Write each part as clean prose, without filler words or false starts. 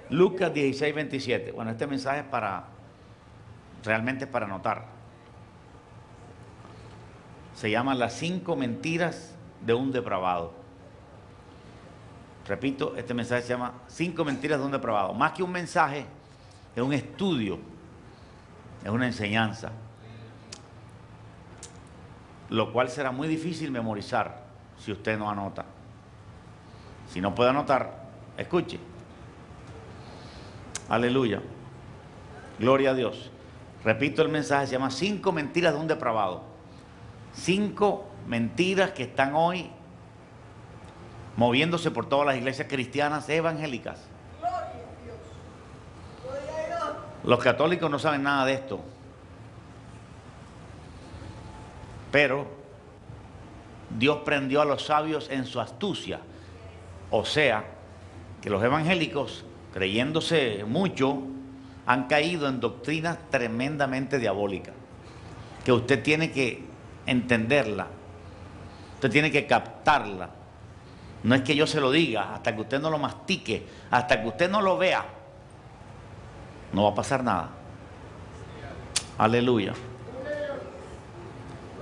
Lucas 16, 27. Bueno, este mensaje es realmente es para anotar. Se llama Las 5 mentiras de un depravado. Repito, este mensaje se llama 5 mentiras de un depravado. Más que un mensaje, es un estudio, es una enseñanza. Lo cual será muy difícil memorizar si usted no anota. Si no puede anotar, escuche. Aleluya. Gloria a Dios. Repito, el mensaje se llama 5 mentiras de un depravado. 5 mentiras que están hoy moviéndose por todas las iglesias cristianas evangélicas. Los católicos no saben nada de esto. Pero Dios prendió a los sabios en su astucia. O sea, que los evangélicos, creyéndose mucho, han caído en doctrinas tremendamente diabólicas, que usted tiene que entenderla, usted tiene que captarla. No es que yo se lo diga, hasta que usted no lo mastique, hasta que usted no lo vea, no va a pasar nada. Aleluya.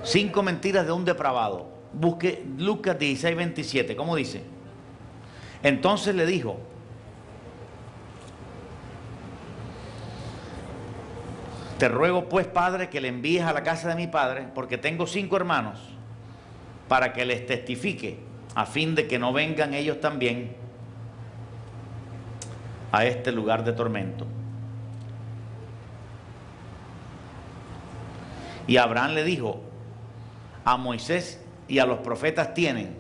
5 mentiras de un depravado. Busque Lucas 16, 27. ¿Cómo dice? Entonces le dijo: te ruego pues, Padre, que le envíes a la casa de mi padre, porque tengo 5 hermanos, para que les testifique, a fin de que no vengan ellos también a este lugar de tormento. Y Abraham le dijo: a Moisés y a los profetas tienen,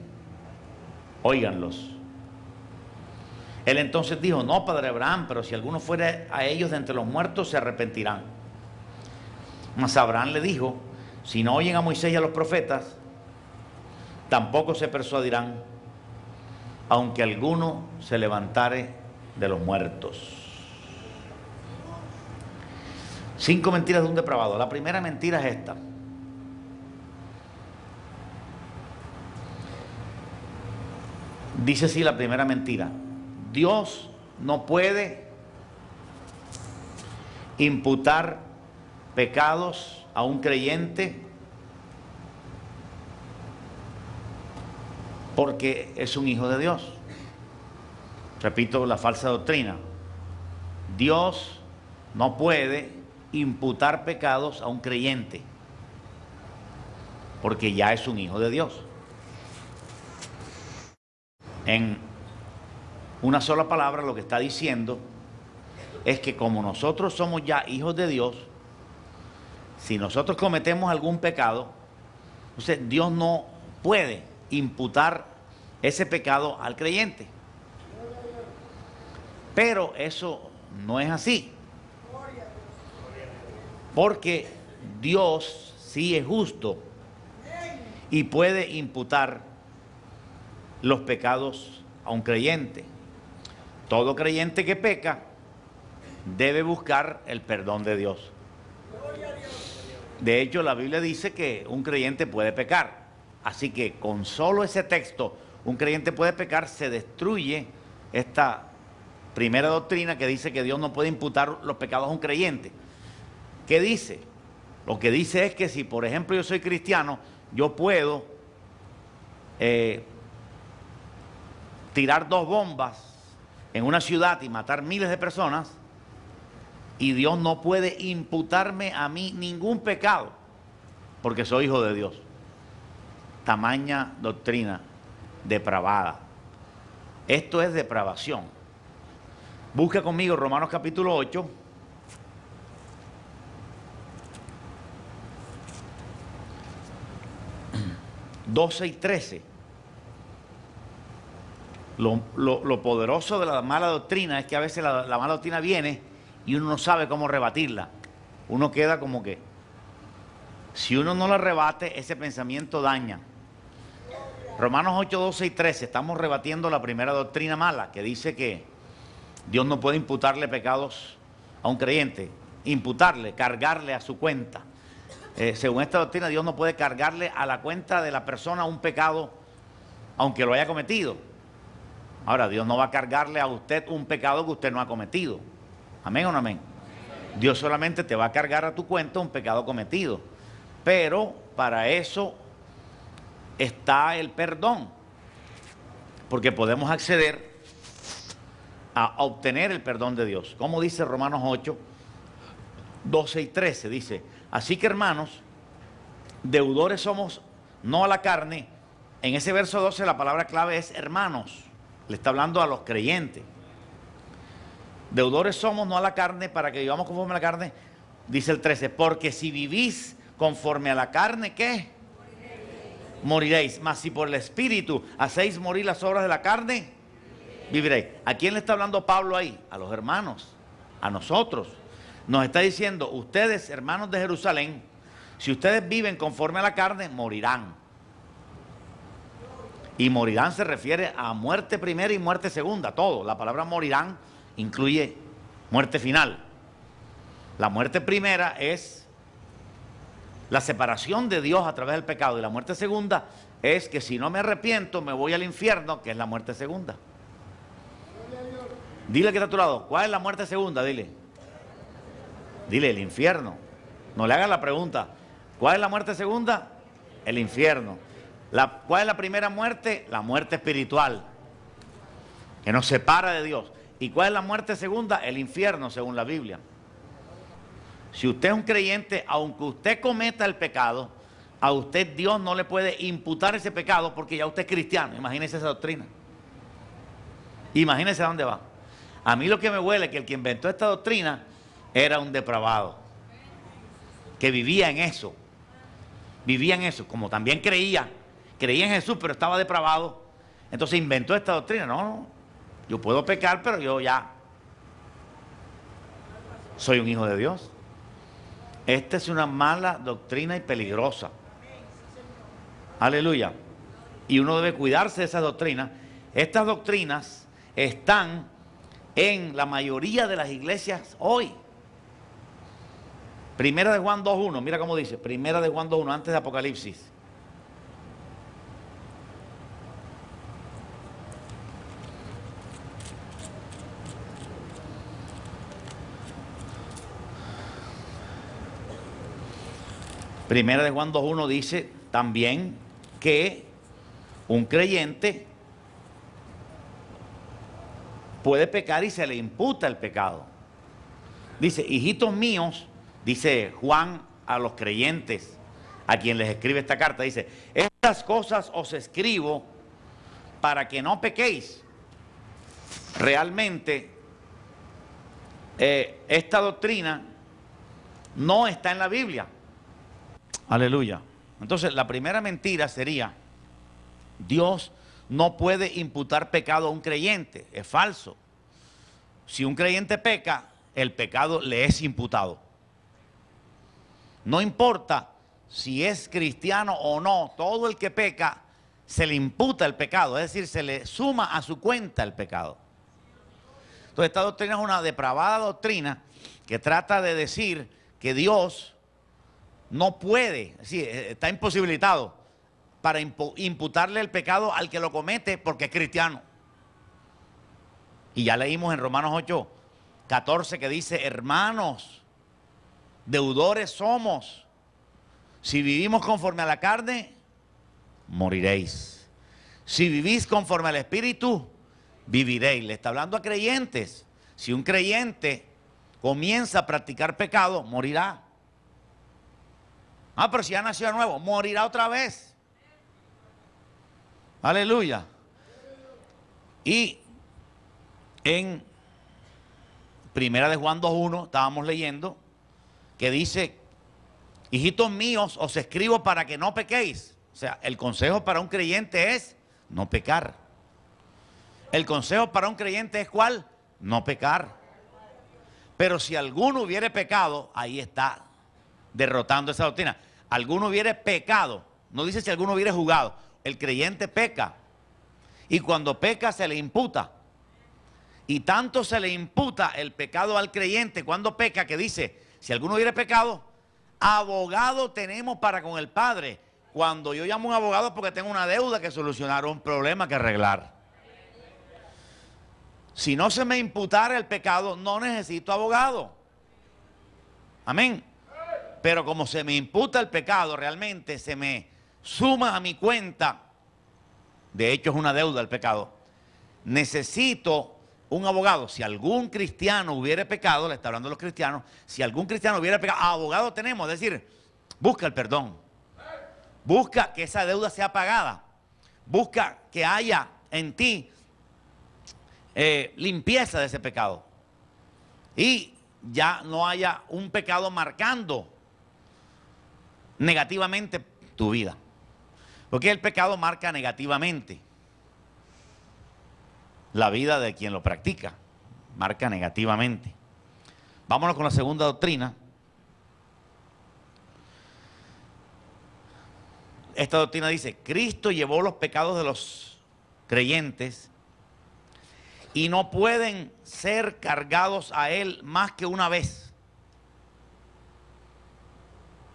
óiganlos. Él entonces dijo: no, padre Abraham, pero si alguno fuera a ellos de entre los muertos, se arrepentirán. Mas Abraham le dijo: si no oyen a Moisés y a los profetas, tampoco se persuadirán, aunque alguno se levantare de los muertos. 5 mentiras de un depravado. La primera mentira es esta: dice así la primera mentira: Dios no puede imputar pecados a un creyente porque es un hijo de Dios. Repito la falsa doctrina: Dios no puede imputar pecados a un creyente porque ya es un hijo de Dios. En una sola palabra, lo que está diciendo es que como nosotros somos ya hijos de Dios, si nosotros cometemos algún pecado, entonces Dios no puede imputar ese pecado al creyente. Pero eso no es así, porque Dios sí es justo y puede imputar los pecados a un creyente. Todo creyente que peca debe buscar el perdón de Dios. De hecho, la Biblia dice que un creyente puede pecar. Así que con solo ese texto, un creyente puede pecar, se destruye esta primera doctrina que dice que Dios no puede imputar los pecados a un creyente. ¿Qué dice? Lo que dice es que si, por ejemplo, yo soy cristiano, yo puedo tirar 2 bombas en una ciudad y matar miles de personas, y Dios no puede imputarme a mí ningún pecado porque soy hijo de Dios. Tamaña doctrina depravada. Esto es depravación. Busca conmigo Romanos capítulo 8. ...12 y 13... Lo poderoso de la mala doctrina es que a veces la mala doctrina viene y uno no sabe cómo rebatirla. Uno queda como que, si uno no la rebate, ese pensamiento daña. Romanos 8, 12 y 13, estamos rebatiendo la primera doctrina mala, que dice que Dios no puede imputarle pecados a un creyente, imputarle, cargarle a su cuenta. Según esta doctrina, Dios no puede cargarle a la cuenta de la persona un pecado, aunque lo haya cometido. Ahora, Dios no va a cargarle a usted un pecado que usted no ha cometido. ¿Amén o no amén? Dios solamente te va a cargar a tu cuenta un pecado cometido. Pero para eso está el perdón. Porque podemos acceder a obtener el perdón de Dios. Como dice Romanos 8, 12 y 13, dice: así que, hermanos, deudores somos, no a la carne. En ese verso 12 la palabra clave es hermanos. Le está hablando a los creyentes. Deudores somos, no a la carne, para que vivamos conforme a la carne. Dice el 13, porque si vivís conforme a la carne, ¿qué? Moriréis. Mas si por el Espíritu hacéis morir las obras de la carne, viviréis. ¿A quién le está hablando Pablo ahí? A los hermanos, a nosotros. Nos está diciendo: ustedes, hermanos de Jerusalén, si ustedes viven conforme a la carne, morirán. Y morirán se refiere a muerte primera y muerte segunda, todo. La palabra morirán incluye muerte final. La muerte primera es la separación de Dios a través del pecado, y la muerte segunda es que si no me arrepiento me voy al infierno, que es la muerte segunda. Dile que está a tu lado: ¿cuál es la muerte segunda? Dile, el infierno. No le hagas la pregunta: ¿cuál es la muerte segunda? El infierno. ¿Cuál es la primera muerte? La muerte espiritual, que nos separa de Dios. ¿Y cuál es la muerte segunda? El infierno, según la Biblia. Si usted es un creyente, aunque usted cometa el pecado, a usted Dios no le puede imputar ese pecado, porque ya usted es cristiano. Imagínese esa doctrina. Imagínese a dónde va. A mí lo que me huele es que el que inventó esta doctrina era un depravado, que vivía en eso. Vivía en eso, como también creía en Jesús, pero estaba depravado. Entonces inventó esta doctrina. No, yo puedo pecar, pero yo ya soy un hijo de Dios. Esta es una mala doctrina y peligrosa. Aleluya. Y uno debe cuidarse de esas doctrinas. Estas doctrinas están en la mayoría de las iglesias hoy. Primera de Juan 2.1, mira cómo dice. Primera de Juan 2.1, antes de Apocalipsis. Primera de Juan 2.1 dice también que un creyente puede pecar y se le imputa el pecado. Dice: hijitos míos, dice Juan a los creyentes a quien les escribe esta carta, dice: estas cosas os escribo para que no pequéis. Realmente esta doctrina no está en la Biblia. Aleluya. Entonces, la primera mentira sería: Dios no puede imputar pecado a un creyente. Es falso. Si un creyente peca, el pecado le es imputado. No importa si es cristiano o no, todo el que peca se le imputa el pecado, es decir, se le suma a su cuenta el pecado. Entonces, esta doctrina es una depravada doctrina que trata de decir que Dios no puede, sí, está imposibilitado para imputarle el pecado al que lo comete porque es cristiano. Y ya leímos en Romanos 8:14 que dice: hermanos, deudores somos. Si vivimos conforme a la carne, moriréis. Si vivís conforme al Espíritu, viviréis. Le está hablando a creyentes. Si un creyente comienza a practicar pecado, morirá. Ah, pero si ya nació de nuevo, morirá otra vez. Aleluya. Y en Primera de Juan 2.1 estábamos leyendo que dice: hijitos míos, os escribo para que no pequéis. O sea, el consejo para un creyente es no pecar. El consejo para un creyente es ¿cuál? No pecar. Pero si alguno hubiere pecado, ahí está derrotando esa doctrina. Alguno hubiere pecado, no dice si alguno hubiere jugado. El creyente peca, y cuando peca se le imputa. Y tanto se le imputa el pecado al creyente cuando peca, que dice: si alguno hubiere pecado, abogado tenemos para con el Padre. Cuando yo llamo a un abogado, porque tengo una deuda que solucionar, un problema que arreglar. Si no se me imputara el pecado, no necesito abogado. Amén. Pero como se me imputa el pecado, realmente se me suma a mi cuenta. De hecho, es una deuda el pecado. Necesito un abogado. Si algún cristiano hubiera pecado, le está hablando a los cristianos, si algún cristiano hubiera pecado, abogado tenemos, es decir, busca el perdón. Busca que esa deuda sea pagada. Busca que haya en ti limpieza de ese pecado. Y ya no haya un pecado marcando negativamente tu vida. Porque el pecado marca negativamente la vida de quien lo practica. Marca negativamente. Vámonos con la segunda doctrina. Esta doctrina dice: Cristo llevó los pecados de los creyentes y no pueden ser cargados a Él más que una vez.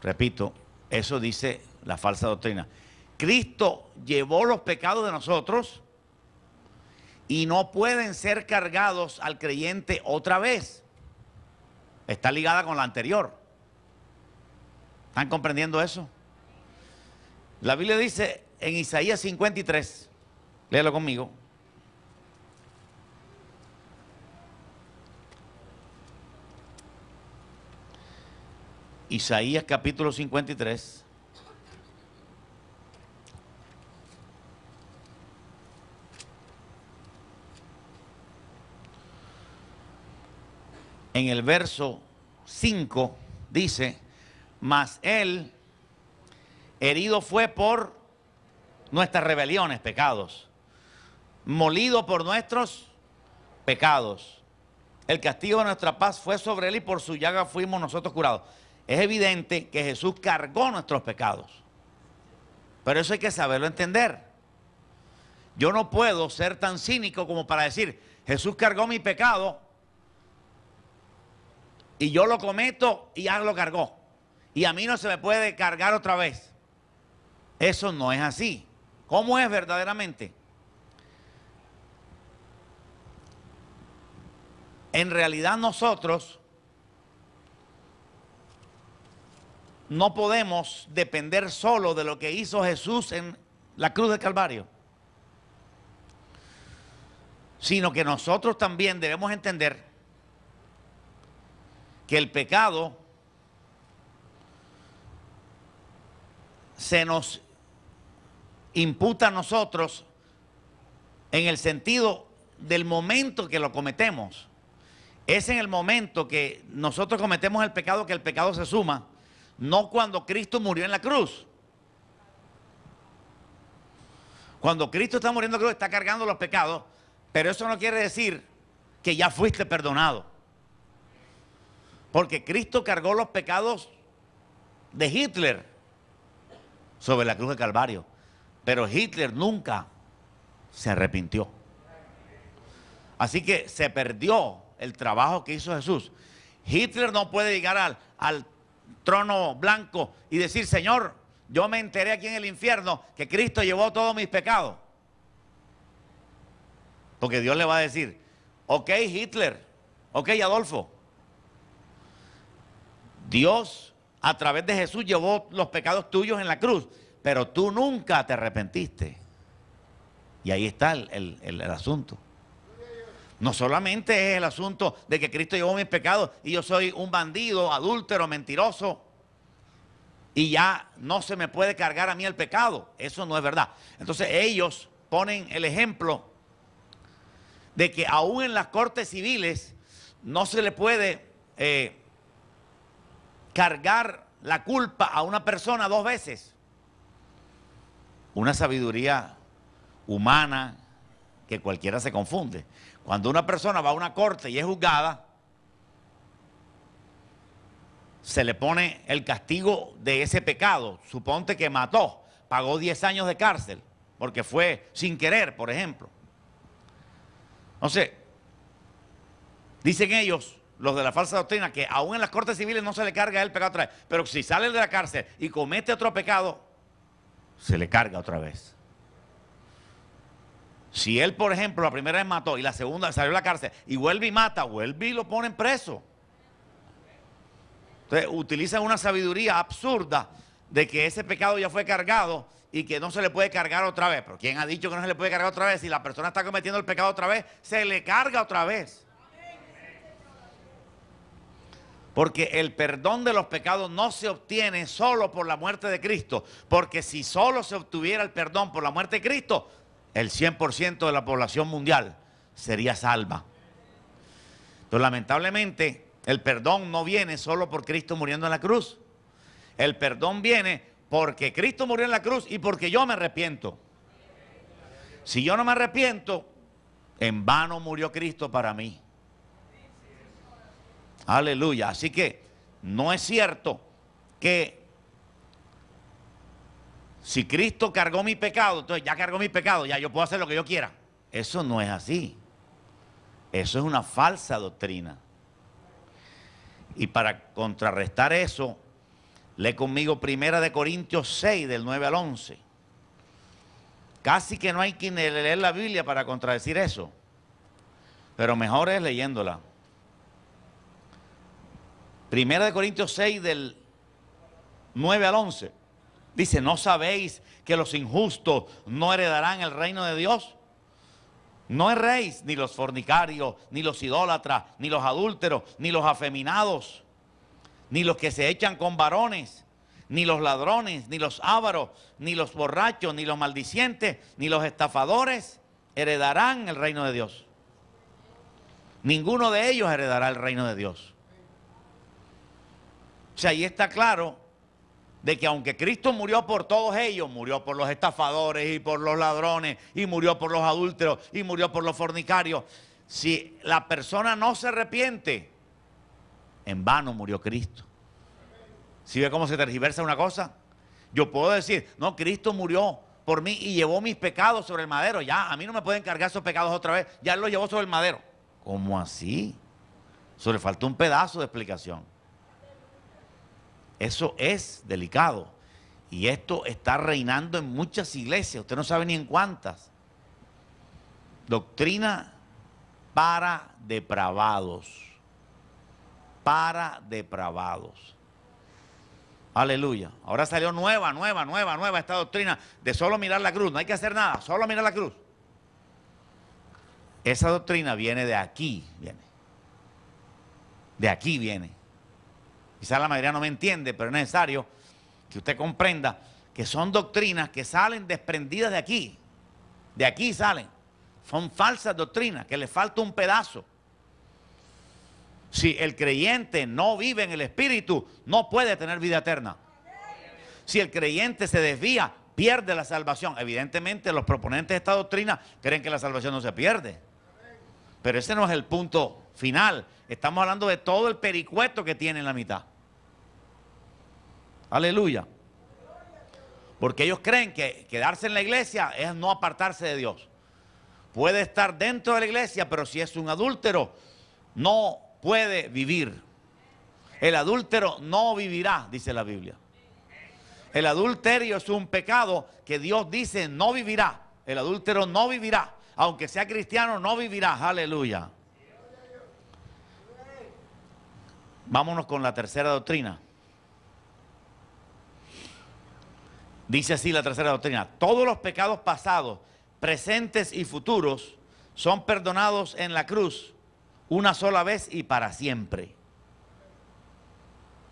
Repito, eso dice la falsa doctrina. Cristo llevó los pecados de nosotros y no pueden ser cargados al creyente otra vez. Está ligada con la anterior. ¿Están comprendiendo eso? La Biblia dice en Isaías 53, léalo conmigo. Isaías capítulo 53. En el verso 5 dice: mas Él herido fue por nuestras rebeliones, pecados, molido por nuestros pecados. El castigo de nuestra paz fue sobre Él y por su llaga fuimos nosotros curados. Es evidente que Jesús cargó nuestros pecados. Pero eso hay que saberlo entender. Yo no puedo ser tan cínico como para decir: Jesús cargó mi pecado y yo lo cometo y ya lo cargó. Y a mí no se me puede cargar otra vez. Eso no es así. ¿Cómo es verdaderamente? En realidad nosotros no podemos depender solo de lo que hizo Jesús en la cruz del Calvario, sino que nosotros también debemos entender que el pecado se nos imputa a nosotros en el sentido del momento que lo cometemos. Es en el momento que nosotros cometemos el pecado que el pecado se suma, no cuando Cristo murió en la cruz. Cuando Cristo está muriendo en la cruz, está cargando los pecados, pero eso no quiere decir que ya fuiste perdonado. Porque Cristo cargó los pecados de Hitler sobre la cruz de Calvario, pero Hitler nunca se arrepintió. Así que se perdió el trabajo que hizo Jesús. Hitler no puede llegar al trono blanco y decir: Señor, yo me enteré aquí en el infierno que Cristo llevó todos mis pecados. Porque Dios le va a decir: ok, Hitler, ok, Adolfo, Dios a través de Jesús llevó los pecados tuyos en la cruz, pero tú nunca te arrepentiste. Y ahí está el asunto. No solamente es el asunto de que Cristo llevó mis pecados y yo soy un bandido, adúltero, mentiroso, y ya no se me puede cargar a mí el pecado. Eso no es verdad. Entonces ellos ponen el ejemplo de que aún en las cortes civiles no se le puede cargar la culpa a una persona dos veces. Una sabiduría humana que cualquiera se confunde. Cuando una persona va a una corte y es juzgada, se le pone el castigo de ese pecado. Suponte que mató, pagó 10 años de cárcel, porque fue sin querer, por ejemplo. Entonces, dicen ellos, los de la falsa doctrina, que aún en las cortes civiles no se le carga el pecado otra vez, pero si sale de la cárcel y comete otro pecado, se le carga otra vez. Si él, por ejemplo, la primera vez mató y la segunda salió de la cárcel y vuelve y mata, vuelve y lo ponen preso. Entonces utilizan una sabiduría absurda de que ese pecado ya fue cargado y que no se le puede cargar otra vez. Pero ¿quién ha dicho que no se le puede cargar otra vez? Si la persona está cometiendo el pecado otra vez, se le carga otra vez. Porque el perdón de los pecados no se obtiene solo por la muerte de Cristo. Porque si solo se obtuviera el perdón por la muerte de Cristo, el 100% de la población mundial sería salva. Pero lamentablemente el perdón no viene solo por Cristo muriendo en la cruz. El perdón viene porque Cristo murió en la cruz y porque yo me arrepiento. Si yo no me arrepiento, en vano murió Cristo para mí. Aleluya. Así que no es cierto que si Cristo cargó mi pecado, entonces ya cargó mi pecado, ya yo puedo hacer lo que yo quiera. Eso no es así. Eso es una falsa doctrina. Y para contrarrestar eso, lee conmigo 1 Corintios 6, del 9 al 11. Casi que no hay quien leer la Biblia para contradecir eso. Pero mejor es leyéndola. 1 Corintios 6, del 9 al 11. Dice, ¿no sabéis que los injustos no heredarán el reino de Dios? No erréis, ni los fornicarios, ni los idólatras, ni los adúlteros, ni los afeminados, ni los que se echan con varones, ni los ladrones, ni los ávaros, ni los borrachos, ni los maldicientes, ni los estafadores heredarán el reino de Dios. Ninguno de ellos heredará el reino de Dios. O sea, ahí está claro de que aunque Cristo murió por todos ellos, murió por los estafadores y por los ladrones, y murió por los adúlteros, y murió por los fornicarios, si la persona no se arrepiente, en vano murió Cristo. ¿Sí ve cómo se tergiversa una cosa? Yo puedo decir, no, Cristo murió por mí y llevó mis pecados sobre el madero. Ya, a mí no me pueden cargar esos pecados otra vez. Ya Él los llevó sobre el madero. ¿Cómo así? Eso le falta un pedazo de explicación. Eso es delicado. Y esto está reinando en muchas iglesias. Usted no sabe ni en cuántas. Doctrina para depravados. Para depravados. Aleluya. Ahora salió nueva esta doctrina de solo mirar la cruz. No hay que hacer nada, solo mirar la cruz. Esa doctrina viene de aquí, De aquí viene. Quizás la mayoría no me entiende, pero es necesario que usted comprenda que son doctrinas que salen desprendidas de aquí. De aquí salen. Son falsas doctrinas, que le falta un pedazo. Si el creyente no vive en el Espíritu, no puede tener vida eterna. Si el creyente se desvía, pierde la salvación. Evidentemente los proponentes de esta doctrina creen que la salvación no se pierde. Pero ese no es el punto final. Estamos hablando de todo el pericueto que tiene en la mitad. Aleluya. Porque ellos creen que quedarse en la iglesia es no apartarse de Dios. Puede estar dentro de la iglesia, pero si es un adúltero, no puede vivir. El adúltero no vivirá, dice la Biblia. El adulterio es un pecado que Dios dice no vivirá. El adúltero no vivirá. Aunque sea cristiano, no vivirá. Aleluya. Vámonos con la tercera doctrina. Dice así la tercera doctrina: todos los pecados pasados, presentes y futuros son perdonados en la cruz una sola vez y para siempre.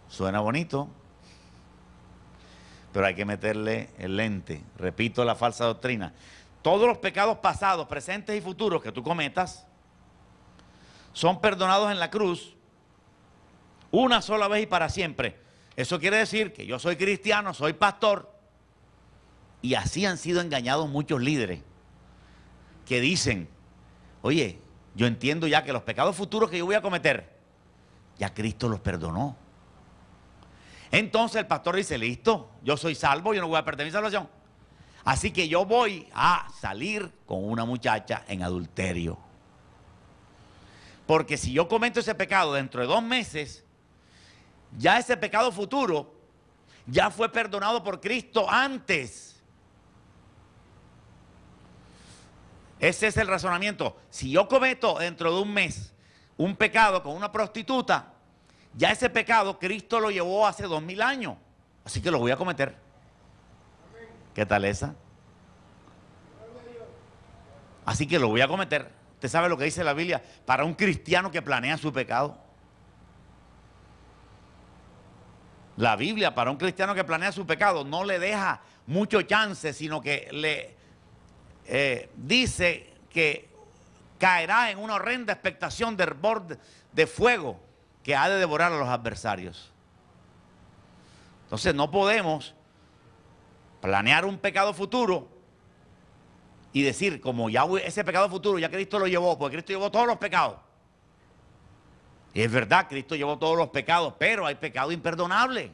Suena bonito, pero hay que meterle el lente. Repito la falsa doctrina. Todos los pecados pasados, presentes y futuros que tú cometas son perdonados en la cruz una sola vez y para siempre. Eso quiere decir que yo soy cristiano, soy pastor, y así han sido engañados muchos líderes que dicen: oye, yo entiendo ya que los pecados futuros que yo voy a cometer, ya Cristo los perdonó. Entonces el pastor dice: listo, yo soy salvo, yo no voy a perder mi salvación. Así que yo voy a salir con una muchacha en adulterio. Porque si yo cometo ese pecado dentro de 2 meses, ya ese pecado futuro ya fue perdonado por Cristo antes. Ese es el razonamiento. Si yo cometo dentro de un mes un pecado con una prostituta, ya ese pecado Cristo lo llevó hace 2000 años. Así que lo voy a cometer. ¿Qué tal esa? Así que lo voy a cometer. ¿Usted sabe lo que dice la Biblia para un cristiano que planea su pecado? La Biblia para un cristiano que planea su pecado no le deja mucho chance, sino que le dice que caerá en una horrenda expectación de hervor de fuego que ha de devorar a los adversarios. Entonces no podemos planear un pecado futuro y decir, como ya ese pecado futuro ya Cristo lo llevó, porque Cristo llevó todos los pecados. Y es verdad, Cristo llevó todos los pecados, pero hay pecado imperdonable.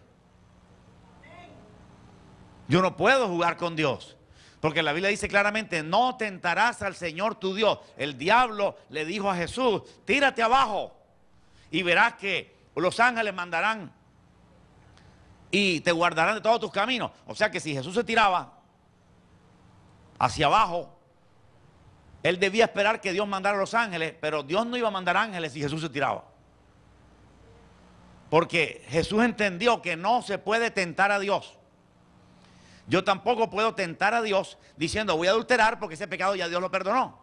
Yo no puedo jugar con Dios, porque la Biblia dice claramente, no tentarás al Señor tu Dios. El diablo le dijo a Jesús, tírate abajo y verás que los ángeles mandarán y te guardarán de todos tus caminos. O sea que si Jesús se tiraba hacia abajo, él debía esperar que Dios mandara a los ángeles, pero Dios no iba a mandar ángeles si Jesús se tiraba. Porque Jesús entendió que no se puede tentar a Dios. Yo tampoco puedo tentar a Dios diciendo voy a adulterar porque ese pecado ya Dios lo perdonó.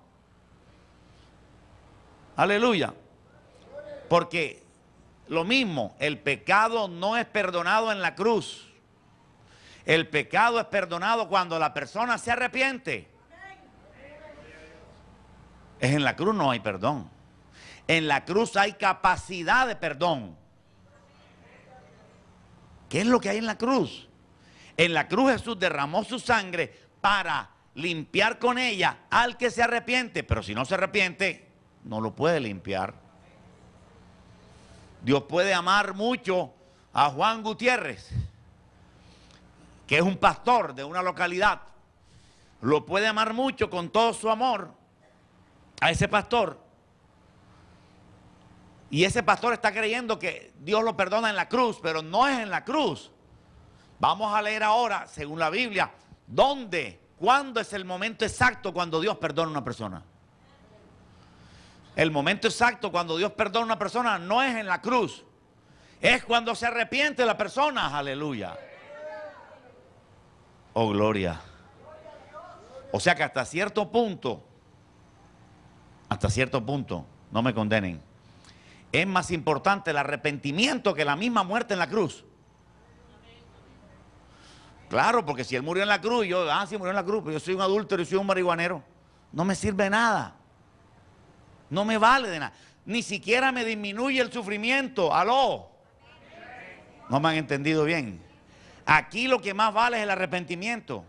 Aleluya. Porque lo mismo, el pecado no es perdonado en la cruz. El pecado es perdonado cuando la persona se arrepiente. Es en la cruz no hay perdón. En la cruz hay capacidad de perdón. ¿Qué es lo que hay en la cruz? En la cruz Jesús derramó su sangre para limpiar con ella al que se arrepiente. Pero si no se arrepiente, no lo puede limpiar. Dios puede amar mucho a Juan Gutiérrez, que es un pastor de una localidad. Lo puede amar mucho con todo su amor a ese pastor. Y ese pastor está creyendo que Dios lo perdona en la cruz, pero no es en la cruz. Vamos a leer ahora, según la Biblia, ¿dónde? ¿Cuándo es el momento exacto cuando Dios perdona a una persona? El momento exacto cuando Dios perdona a una persona no es en la cruz. Es cuando se arrepiente la persona. Aleluya. Oh, gloria. O sea que hasta cierto punto, no me condenen, es más importante el arrepentimiento que la misma muerte en la cruz. Claro, porque si él murió en la cruz, sí murió en la cruz, pero yo soy un adúltero y soy un marihuanero, no me sirve de nada. No me vale de nada. Ni siquiera me disminuye el sufrimiento. ¡Aló! No me han entendido bien. Aquí lo que más vale es el arrepentimiento.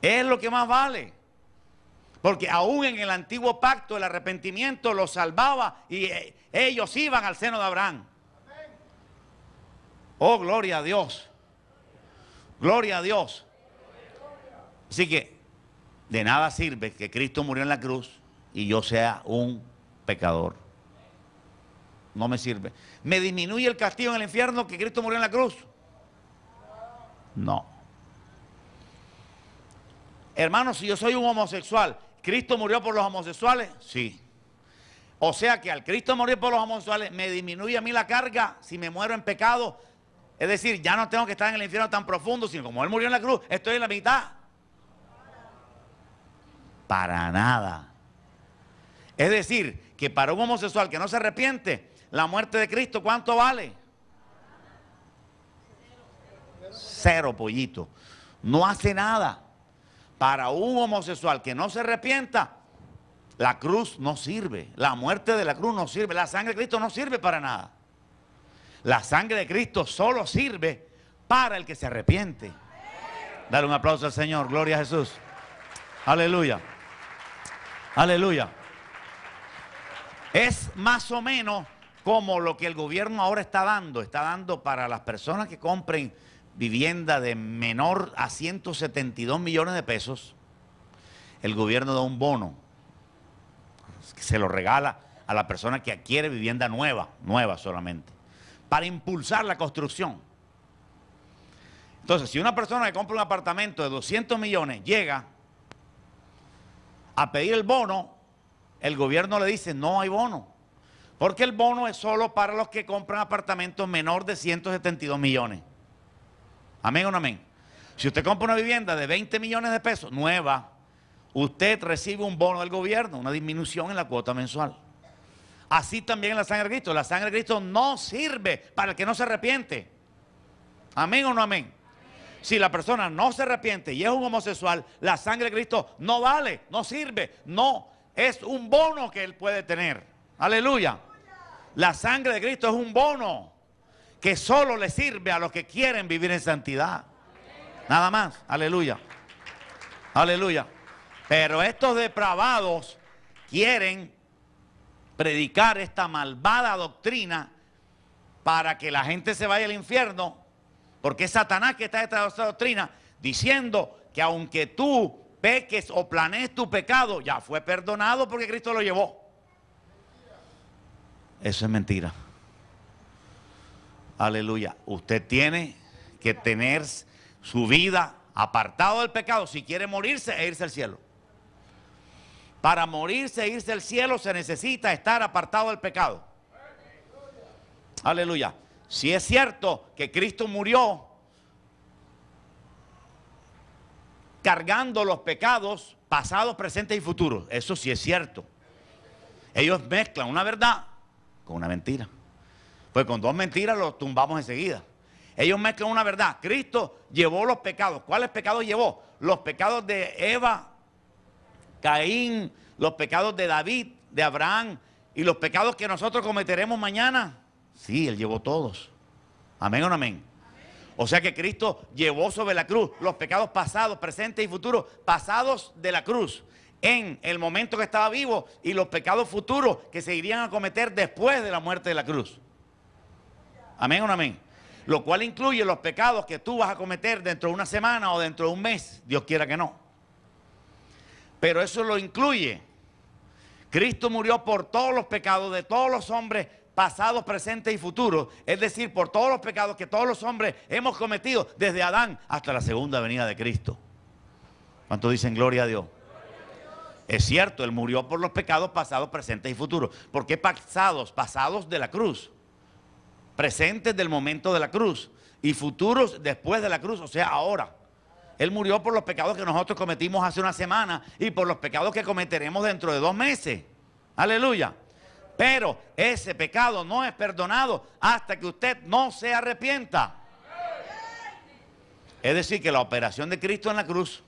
Es lo que más vale. Porque aún en el antiguo pacto el arrepentimiento los salvaba y ellos iban al seno de Abraham. Oh, gloria a Dios. Gloria a Dios. Así que de nada sirve que Cristo murió en la cruz y yo sea un pecador. No me sirve. ¿Me disminuye el castigo en el infierno que Cristo murió en la cruz? No. Hermanos, si yo soy un homosexual, ¿Cristo murió por los homosexuales? Sí. O sea que al Cristo morir por los homosexuales, ¿me disminuye a mí la carga si me muero en pecado? Es decir, ya no tengo que estar en el infierno tan profundo, sino como Él murió en la cruz, estoy en la mitad. Para nada. Es decir, que para un homosexual que no se arrepiente, la muerte de Cristo, ¿cuánto vale? Cero, pollito. No hace nada. Para un homosexual que no se arrepienta, la cruz no sirve. La muerte de la cruz no sirve. La sangre de Cristo no sirve para nada. La sangre de Cristo solo sirve para el que se arrepiente. Dale un aplauso al Señor. Gloria a Jesús. Aleluya. Aleluya. Es más o menos como lo que el gobierno ahora está dando para las personas que compren vivienda de menor a 172 millones de pesos. El gobierno da un bono que se lo regala a la persona que adquiere vivienda nueva solamente, para impulsar la construcción. Entonces, si una persona que compra un apartamento de 200 millones llega a pedir el bono, el gobierno le dice, no hay bono. Porque el bono es solo para los que compran apartamentos menor de 172 millones. ¿Amén o no amén? Si usted compra una vivienda de 20 millones de pesos, nueva, usted recibe un bono del gobierno, una disminución en la cuota mensual. Así también en la sangre de Cristo. La sangre de Cristo no sirve para el que no se arrepiente. ¿Amén o no amén? Si la persona no se arrepiente y es un homosexual, la sangre de Cristo no vale, no sirve, no, es un bono que él puede tener. Aleluya. La sangre de Cristo es un bono que solo le sirve a los que quieren vivir en santidad. Nada más. Aleluya. Aleluya. Pero estos depravados quieren predicar esta malvada doctrina para que la gente se vaya al infierno, porque es Satanás que está detrás de esta doctrina, diciendo que aunque tú peques o planees tu pecado, ya fue perdonado porque Cristo lo llevó. Eso es mentira. Aleluya. Usted tiene que tener su vida apartado del pecado si quiere morirse e irse al cielo. Para morirse e irse al cielo se necesita estar apartado del pecado. Aleluya. Si es cierto que Cristo murió cargando los pecados pasados, presentes y futuros. Eso sí es cierto. Ellos mezclan una verdad con una mentira. Pues con dos mentiras los tumbamos enseguida. Ellos mezclan una verdad. Cristo llevó los pecados. ¿Cuáles pecados llevó? Los pecados de Eva, Caín, los pecados de David, de Abraham y los pecados que nosotros cometeremos mañana. Sí, Él llevó todos. Amén o no amén. O sea que Cristo llevó sobre la cruz los pecados pasados, presentes y futuros, pasados de la cruz en el momento que estaba vivo y los pecados futuros que se irían a cometer después de la muerte de la cruz. Amén o no amén. Lo cual incluye los pecados que tú vas a cometer dentro de una semana o dentro de un mes, Dios quiera que no. Pero eso lo incluye. Cristo murió por todos los pecados de todos los hombres, pasados, presentes y futuros, es decir, por todos los pecados que todos los hombres hemos cometido desde Adán hasta la segunda venida de Cristo. ¿Cuántos dicen gloria a Dios? Es cierto, Él murió por los pecados pasados, presentes y futuros. ¿Por qué pasados? Pasados de la cruz, presentes del momento de la cruz y futuros después de la cruz, o sea, ahora. Él murió por los pecados que nosotros cometimos hace una semana y por los pecados que cometeremos dentro de 2 meses. Aleluya. Pero ese pecado no es perdonado hasta que usted no se arrepienta. Es decir, que la operación de Cristo en la cruz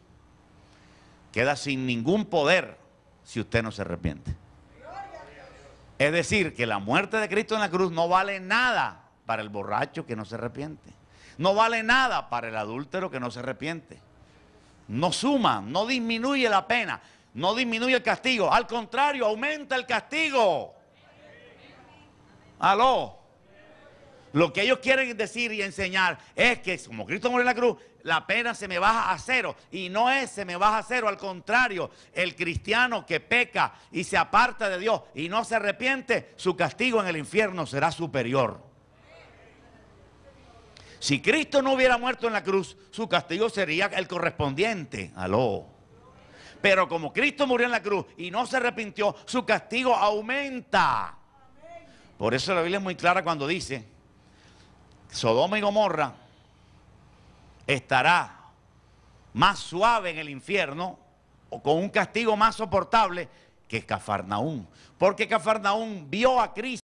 queda sin ningún poder si usted no se arrepiente. Es decir, que la muerte de Cristo en la cruz no vale nada para el borracho que no se arrepiente. No vale nada para el adúltero que no se arrepiente. No suma, no disminuye la pena, no disminuye el castigo. Al contrario, aumenta el castigo. Aló. Lo que ellos quieren decir y enseñar es que como Cristo murió en la cruz, la pena se me baja a 0. Y no es se me baja a 0, al contrario, el cristiano que peca y se aparta de Dios y no se arrepiente, su castigo en el infierno será superior. Si Cristo no hubiera muerto en la cruz, su castigo sería el correspondiente. Aló. Pero como Cristo murió en la cruz y no se arrepintió, su castigo aumenta. Por eso la Biblia es muy clara cuando dice: Sodoma y Gomorra estará más suave en el infierno o con un castigo más soportable que Cafarnaúm. Porque Cafarnaúm vio a Cristo